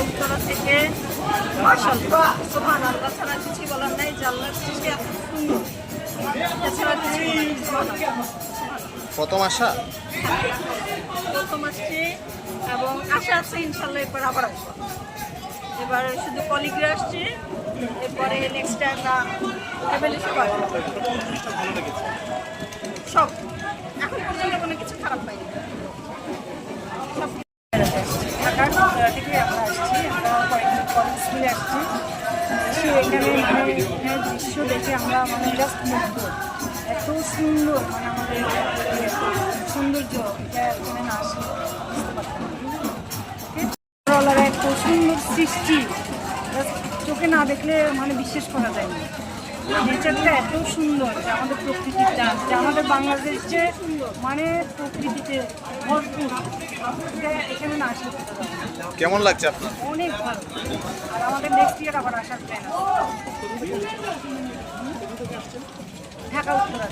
উত্তরা থেকে মাশাআল্লাহ সুবহানাল্লাহ ছাড়া কিছুই বলার নাই যে আল্লাহর সৃষ্টি এত সুন্দর এছাড়া কিছুই বলার নাই। প্রথম আসা প্রথম আসছি এবং আশা আছে ইনশাল্লাহ এরপর আবার আসবো। এবার শুধু কলিগ্রে আসছি, এরপরে নেক্সট আমরা এভেলিশে পাবো সব। এখন পর্যন্ত কোনো কিছু খারাপ পাইনি। সব ঢাকার থেকে আমরা আসছি, আমরা কয়েকজন কলেজ মিলে আসছি। এসে এখানে মানে এখানে দৃশ্য দেখে আমরা মানে জাস্ট মুগ্ধ। এত সুন্দর মানে আমাদের সৌন্দর্য, এটা এখানে না আসলে বুঝতে পারতাম না। এত সুন্দর সৃষ্টি চোখে না দেখলে মানে বিশ্বাস করা যায় না। নেচারটা এত সুন্দর যে আমাদের প্রকৃতিটা, যে আমাদের বাংলাদেশ যে মানে প্রকৃতিতে ভরপুর, এখানে না আসলে কেমন লাগছে আপনার? অনেক ভালো। আর আমাদের নেক্সট ইয়ার আবার আসার প্ল্যান আছে ঢাকা উত্তরা।